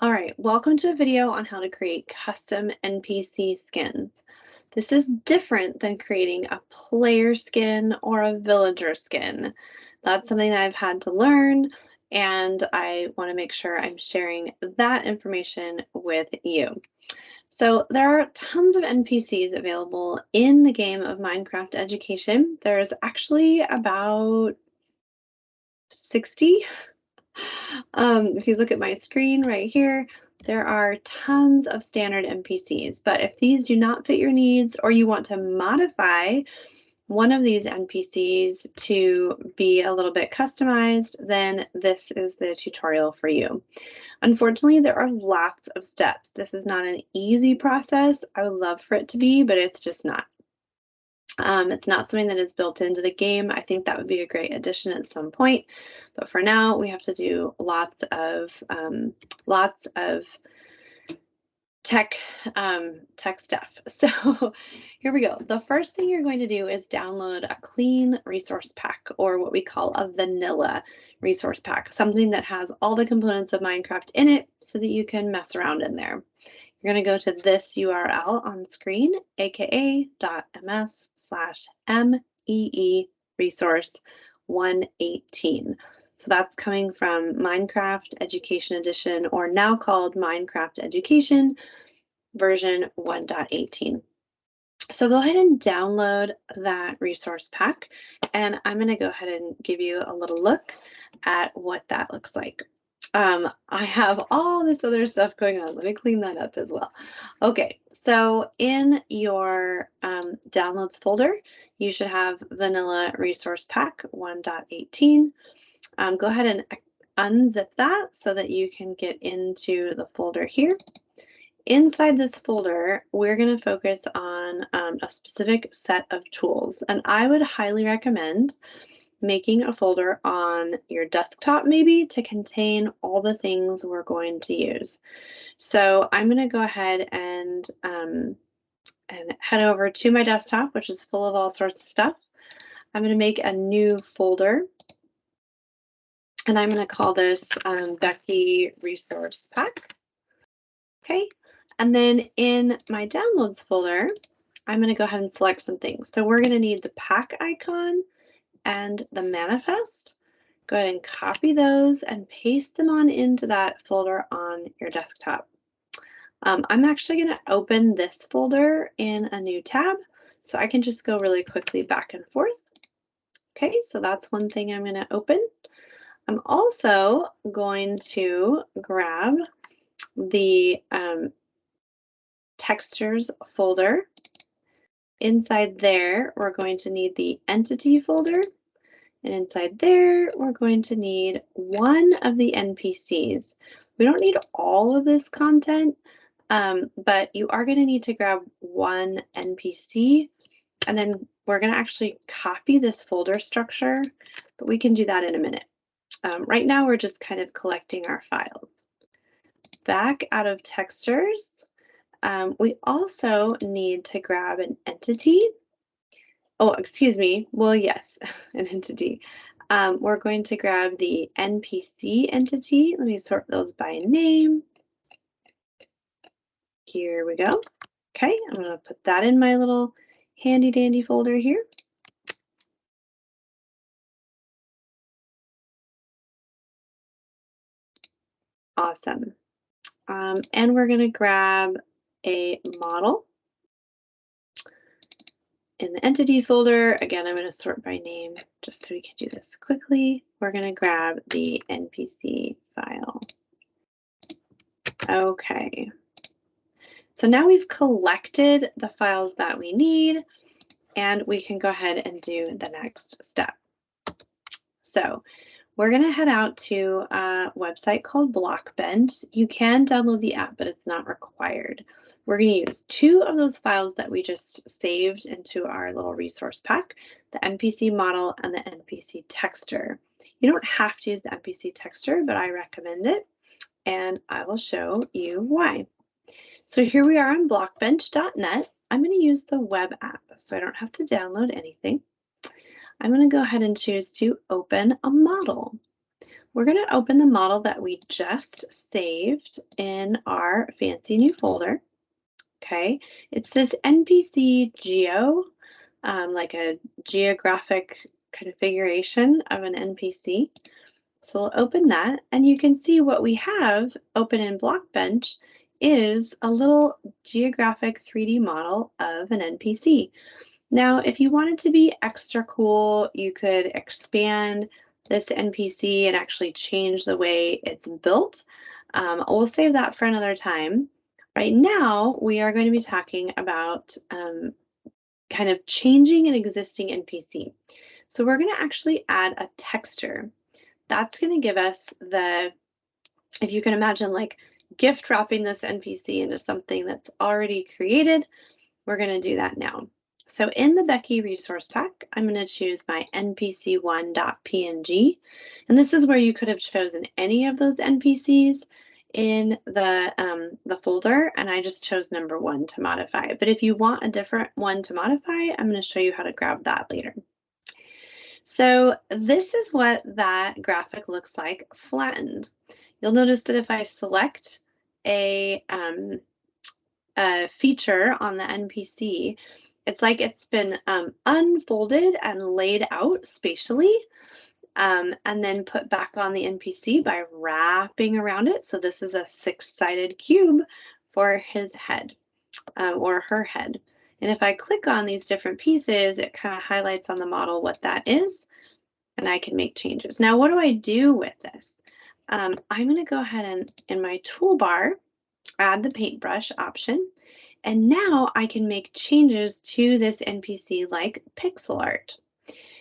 All right, welcome to a video on how to create custom NPC skins. This is different than creating a player skin or a villager skin. That's something that I've had to learn, and I want to make sure I'm sharing that information with you. So there are tons of NPCs available in the game of Minecraft Education. There's actually about 60. If you look at my screen right here, there are tons of standard NPCs, but if these do not fit your needs or you want to modify one of these NPCs to be a little bit customized, then this is the tutorial for you. Unfortunately, there are lots of steps. This is not an easy process. I would love for it to be, but it's just not. It's not something that is built into the game. I think that would be a great addition at some point, but for now we have to do lots of tech stuff. So here we go. The first thing you're going to do is download a clean resource pack, or what we call a vanilla resource pack, something that has all the components of Minecraft in it so that you can mess around in there. You're going to go to this URL on screen, aka.ms/mee resource 118. So that's coming from Minecraft Education Edition, or now called Minecraft Education version 1.18. So go ahead and download that resource pack, and I'm going to go ahead and give you a little look at what that looks like. I have all this other stuff going on. Let me clean that up as well. Okay, so in your downloads folder, you should have Vanilla Resource Pack 1.18. Go ahead and unzip that so that you can get into the folder here. Inside this folder, we're going to focus on a specific set of tools, and I would highly recommend making a folder on your desktop maybe to contain all the things we're going to use. So I'm going to go ahead and head over to my desktop, which is full of all sorts of stuff. I'm going to make a new folder, and I'm going to call this Becky Resource Pack. Okay, and then in my downloads folder, I'm going to go ahead and select some things. So we're going to need the pack icon and the manifest. Go ahead and copy those and paste them on into that folder on your desktop. I'm actually going to open this folder in a new tab, so I can just go really quickly back and forth. Okay, so that's one thing I'm going to open. I'm also going to grab the textures folder. Inside there, we're going to need the entity folder. And inside there, we're going to need one of the NPCs. We don't need all of this content, but you are going to need to grab one NPC, and then we're going to actually copy this folder structure, but we can do that in a minute. Right now, we're just kind of collecting our files. Back out of textures, we also need to grab an entity. Oh, excuse me. Well, yes, an entity. We're going to grab the NPC entity. Let me sort those by name. Here we go. Okay, I'm going to put that in my little handy dandy folder here. Awesome. And we're going to grab a model. In the entity folder, again, I'm going to sort by name just so we can do this quickly. We're going to grab the NPC file. Okay. So now we've collected the files that we need, and we can go ahead and do the next step. So we're going to head out to a website called Blockbench. You can download the app, but it's not required. We're going to use two of those files that we just saved into our little resource pack, the NPC model and the NPC texture. You don't have to use the NPC texture, but I recommend it, and I will show you why. So here we are on blockbench.net. I'm going to use the web app, so I don't have to download anything. I'm going to go ahead and choose to open a model. we're going to open the model that we just saved in our fancy new folder. Okay, it's this NPC Geo, like a geographic configuration of an NPC. So we'll open that, and you can see what we have open in Blockbench is a little geographic 3D model of an NPC. Now, if you wanted to be extra cool, you could expand this NPC and actually change the way it's built. We'll save that for another time. Right now, we are going to be talking about kind of changing an existing NPC. So we're going to actually add a texture. That's going to give us the, if you can imagine, like gift wrapping this NPC into something that's already created, we're going to do that now. So in the Becky resource pack, I'm going to choose my npc1.png, and this is where you could have chosen any of those NPCs in the folder, and I just chose number 1 to modify. But if you want a different one to modify, I'm going to show you how to grab that later. So this is what that graphic looks like flattened. You'll notice that if I select a feature on the NPC, it's like it's been unfolded and laid out spatially, and then put back on the NPC by wrapping around it. So this is a 6-sided cube for his head or her head. And if I click on these different pieces, it kind of highlights on the model what that is, and I can make changes. Now, what do I do with this? I'm going to go ahead and in my toolbar, add the paintbrush option. And now I can make changes to this NPC like pixel art.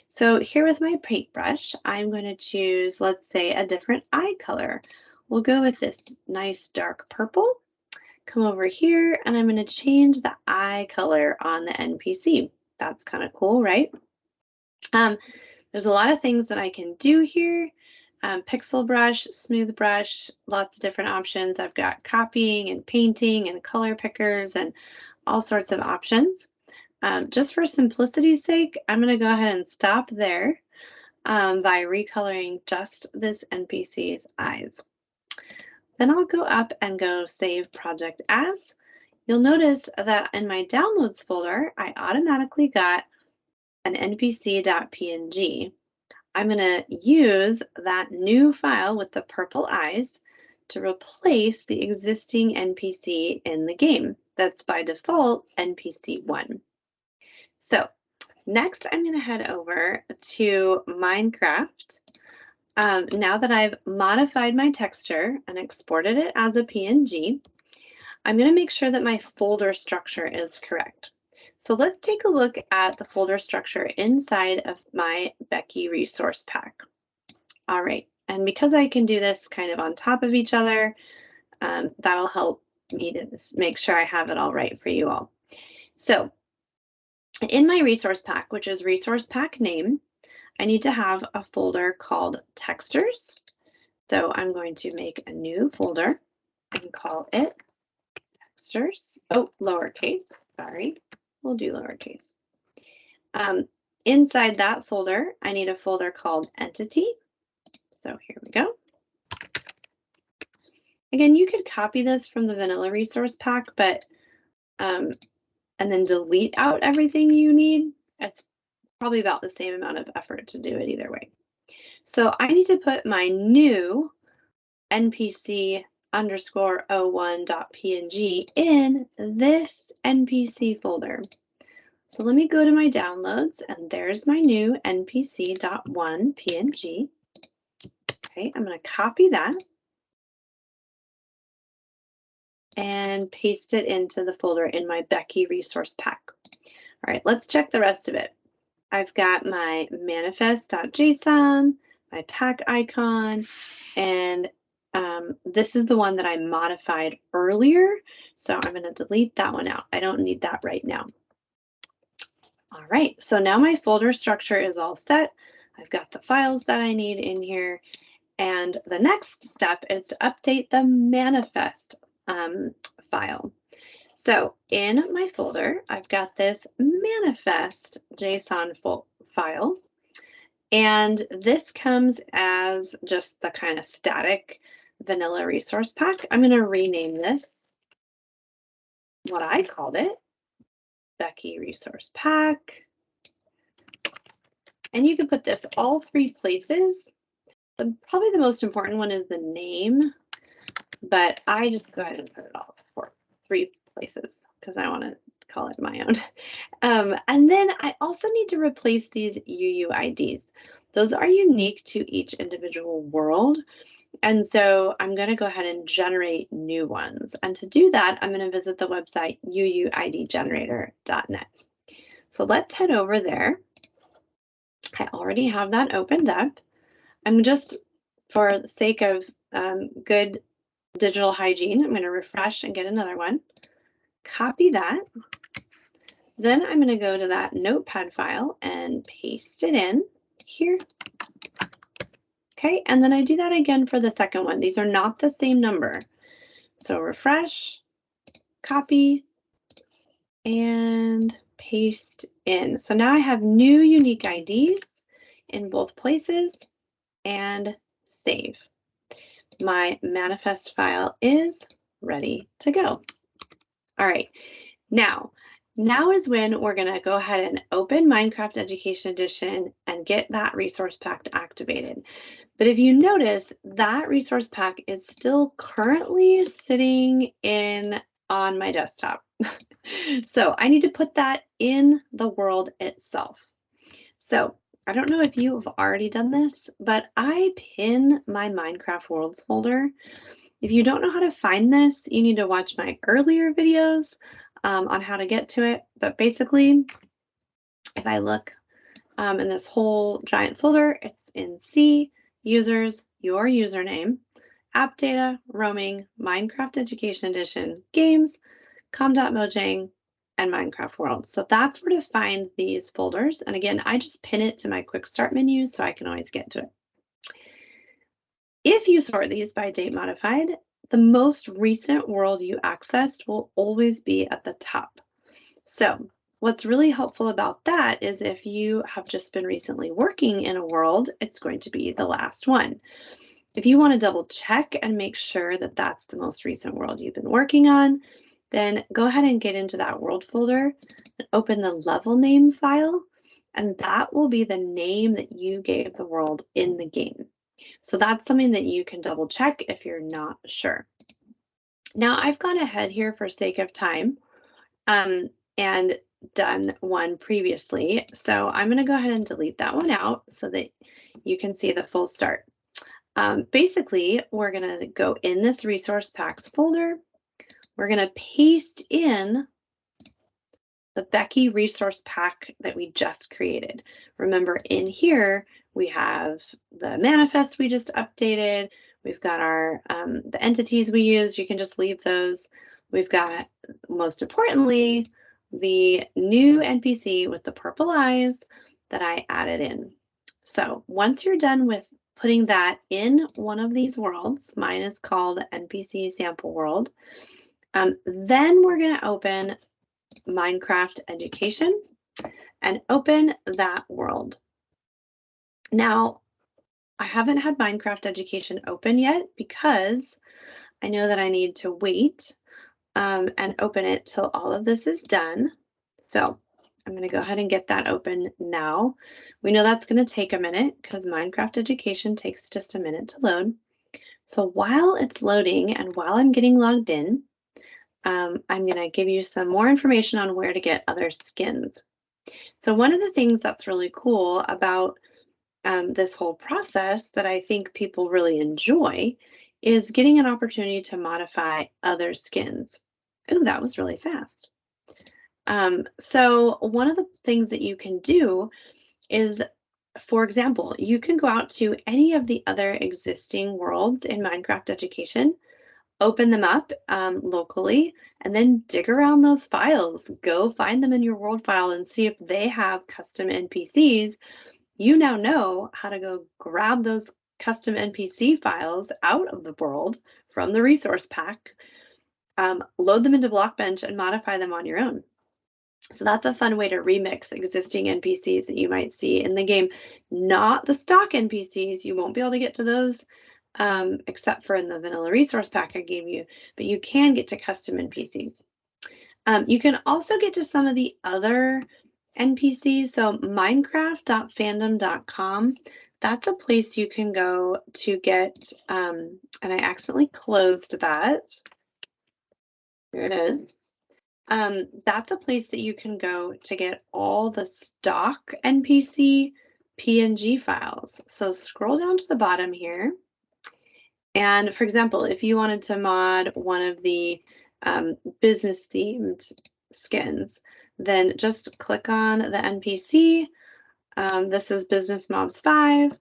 So here with my paintbrush, I'm going to choose, let's say, a different eye color. We'll go with this nice dark purple. Come over here, and I'm going to change the eye color on the NPC. That's kind of cool, right? There's a lot of things that I can do here. Pixel brush, smooth brush, lots of different options. I've got copying and painting and color pickers and all sorts of options. Just for simplicity's sake, I'm going to go ahead and stop there by recoloring just this NPC's eyes. Then I'll go up and go Save Project As. You'll notice that in my Downloads folder, I automatically got an npc.png. I'm going to use that new file with the purple eyes to replace the existing NPC in the game. That's by default NPC1. So next, I'm going to head over to Minecraft. Now that I've modified my texture and exported it as a PNG, I'm going to make sure that my folder structure is correct. So let's take a look at the folder structure inside of my Becky resource pack. All right, and because I can do this kind of on top of each other, that'll help me to make sure I have it all right for you all. So in my resource pack, which is resource pack name, I need to have a folder called textures. So I'm going to make a new folder and call it textures. Oh, lowercase, sorry. We'll do lowercase. Inside that folder, I need a folder called entity. So here we go. Again, you could copy this from the vanilla resource pack, but and then delete out everything you need. It's probably about the same amount of effort to do it either way. So I need to put my new npc_01.png in this NPC folder. So let me go to my downloads, and there's my new npc.1 PNG. Okay, I'm going to copy that and paste it into the folder in my Becky resource pack. All right, let's check the rest of it. I've got my manifest.json, my pack icon, and this is the one that I modified earlier. So I'm going to delete that one out. I don't need that right now. All right, so now my folder structure is all set. I've got the files that I need in here. And the next step is to update the manifest file. So in my folder, I've got this manifest JSON file. And this comes as just the kind of static vanilla resource pack. I'm going to rename this what I called it, Becky Resource Pack. And you can put this all three places. Probably the most important one is the name, but I just go ahead and put it all for three places because I want to call it my own. And then I also need to replace these UUIDs. Those are unique to each individual world. And so I'm going to go ahead and generate new ones. And to do that, I'm going to visit the website uuidgenerator.net. So let's head over there. I already have that opened up. I'm just, for the sake of good digital hygiene, I'm going to refresh and get another one. Copy that. Then I'm going to go to that notepad file and paste it in here. Okay, and then I do that again for the second one. These are not the same number. So refresh, copy, and paste in. So now I have new unique IDs in both places, and save. My manifest file is ready to go. All right, now is when we're going to go ahead and open Minecraft Education Edition and get that resource pack activated. But if you notice, that resource pack is still currently sitting on my desktop. So I need to put that in the world itself. So I don't know if you've already done this, but I pin my Minecraft Worlds folder. If you don't know how to find this, you need to watch my earlier videos on how to get to it. But basically, if I look in this whole giant folder, it's in C, users, your username, app data, roaming, Minecraft Education Edition, games, com.mojang, and Minecraft World. So that's where to find these folders. And again, I just pin it to my quick start menu so I can always get to it. If you sort these by date modified, the most recent world you accessed will always be at the top. So what's really helpful about that is if you have just been recently working in a world, it's going to be the last one. If you want to double check and make sure that that's the most recent world you've been working on, then go ahead and get into that world folder and open the level name file, and that will be the name that you gave the world in the game. So that's something that you can double check if you're not sure. Now I've gone ahead here for sake of time and done one previously. So I'm going to go ahead and delete that one out so that you can see the full start. Basically, we're going to go in this resource packs folder. We're going to paste in the Becky resource pack that we just created. Remember, in here, we have the manifest we just updated. We've got our the entities we use. You can just leave those. We've got, most importantly, the new NPC with the purple eyes that I added in. So once you're done with putting that in one of these worlds, mine is called NPC Sample World, then we're going to open Minecraft Education and open that world. Now, I haven't had Minecraft Education open yet because I know that I need to wait and open it till all of this is done. So I'm going to go ahead and get that open now. We know that's going to take a minute because Minecraft Education takes just a minute to load. So while it's loading and while I'm getting logged in, I'm going to give you some more information on where to get other skins. So one of the things that's really cool about this whole process that I think people really enjoy is getting an opportunity to modify other skins. Ooh, that was really fast. So one of the things that you can do is, for example, you can go out to any of the other existing worlds in Minecraft Education, open them up locally, and then dig around those files. Go find them in your world file and see if they have custom NPCs. You now know how to go grab those custom NPC files out of the world from the resource pack, load them into Blockbench, and modify them on your own. So that's a fun way to remix existing NPCs that you might see in the game. Not the stock NPCs, you won't be able to get to those except for in the vanilla resource pack I gave you, but you can get to custom NPCs. You can also get to some of the other NPCs. So minecraft.fandom.com, that's a place you can go to get, and I accidentally closed that. Here it is. That's a place that you can go to get all the stock NPC PNG files. So scroll down to the bottom here. And for example, if you wanted to mod one of the business themed skins, then just click on the NPC. This is Business Mobs 5.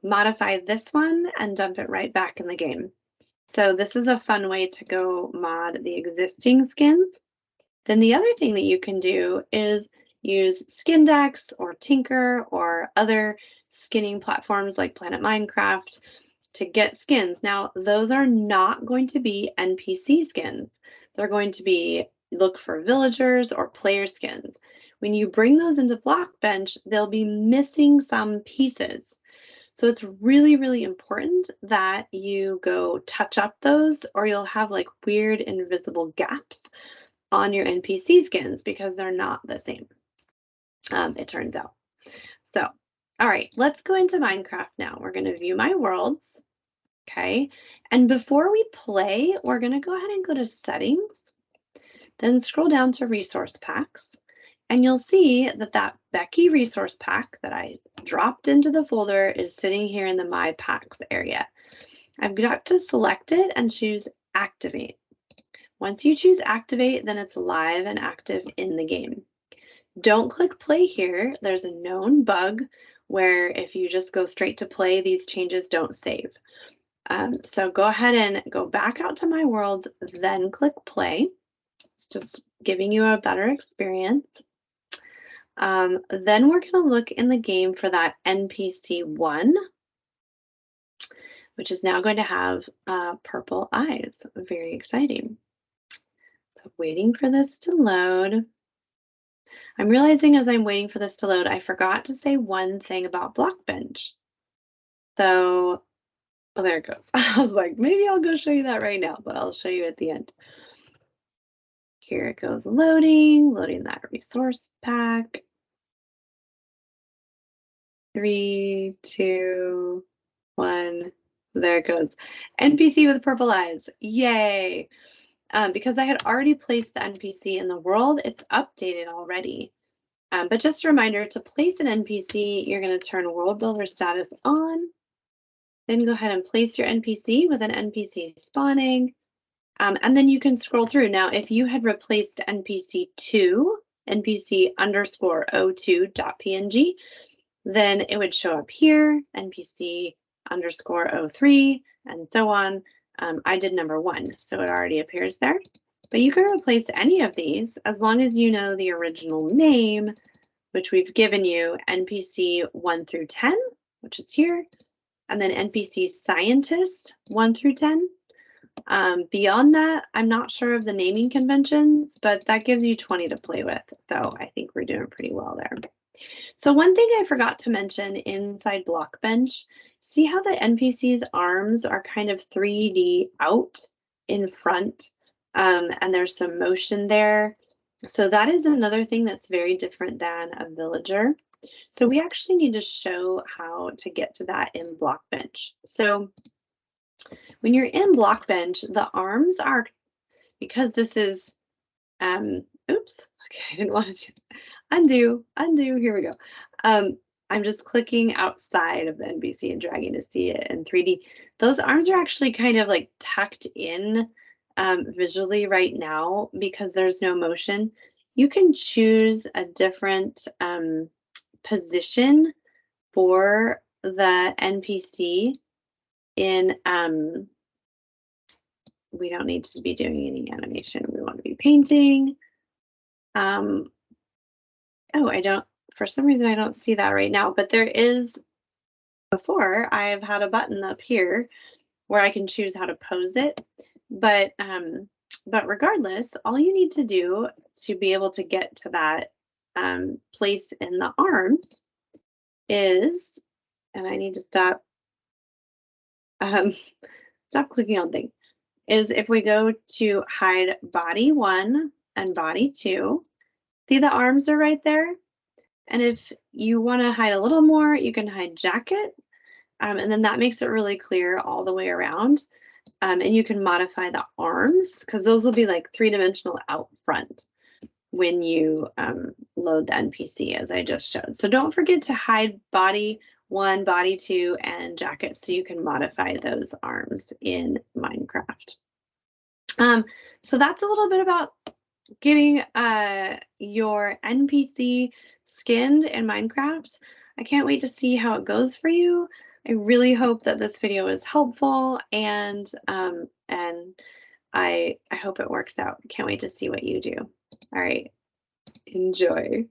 Modify this one and dump it right back in the game. So this is a fun way to go mod the existing skins. Then the other thing that you can do is use Skindex or Tinker or other skinning platforms like Planet Minecraft to get skins. Now, those are not going to be NPC skins. They're going to be look for villagers or player skins. When you bring those into Blockbench, they'll be missing some pieces. So it's really, really important that you go touch up those or you'll have like weird invisible gaps on your NPC skins because they're not the same, it turns out. So, all right, let's go into Minecraft now. We're going to view my worlds, okay? And before we play, we're going to go ahead and go to settings, then scroll down to resource packs, and you'll see that that Becky resource pack that I dropped into the folder is sitting here in the My Packs area. I've got to select it and choose Activate. Once you choose Activate, then it's live and active in the game. Don't click play here. There's a known bug where if you just go straight to play, these changes don't save. So go ahead and go back out to My Worlds, then click play. It's just giving you a better experience. Then we're going to look in the game for that NPC 1, which is now going to have purple eyes. Very exciting. So waiting for this to load. I'm realizing as I'm waiting for this to load, I forgot to say one thing about Blockbench. So, oh, there it goes. I was like, maybe I'll go show you that right now, but I'll show you at the end. Here it goes loading that resource pack. 3, 2, 1. There it goes. NPC with purple eyes. Yay. Because I had already placed the NPC in the world, it's updated already. But just a reminder, to place an NPC, you're going to turn World Builder status on. Then go ahead and place your NPC with an NPC spawning. And then you can scroll through. Now, if you had replaced NPC2, NPC_02.png, then it would show up here, NPC_03, and so on. I did number 1, so it already appears there. But you can replace any of these as long as you know the original name, which we've given you, NPC 1 through 10, which is here, and then NPC Scientist 1 through 10. Beyond that, I'm not sure of the naming conventions, but that gives you 20 to play with. So I think we're doing pretty well there. So one thing I forgot to mention inside Blockbench, see how the NPC's arms are kind of 3D out in front, and there's some motion there. So that is another thing that's very different than a villager. So we actually need to show how to get to that in Blockbench. So when you're in Blockbench, the arms are, because this is, oops, okay, I didn't want to undo, here we go. I'm just clicking outside of the NPC and dragging to see it in 3D. Those arms are actually kind of like tucked in visually right now because there's no motion. You can choose a different position for the NPC in, we don't need to be doing any animation. We want to be painting. Oh, for some reason, I don't see that right now, but there is, before I've had a button up here where I can choose how to pose it. But regardless, all you need to do to be able to get to that place in the arms is, and I need to stop stop clicking on things, is if we go to hide body 1 and body 2, see the arms are right there? And if you want to hide a little more, you can hide jacket, and then that makes it really clear all the way around. And you can modify the arms because those will be like 3-dimensional out front when you load the NPC, as I just showed. So don't forget to hide body 1, body 2, and jacket so you can modify those arms in Minecraft. So that's a little bit about getting your NPC skinned in Minecraft. I can't wait to see how it goes for you. I really hope that this video is helpful, and I hope it works out. Can't wait to see what you do. All right, enjoy.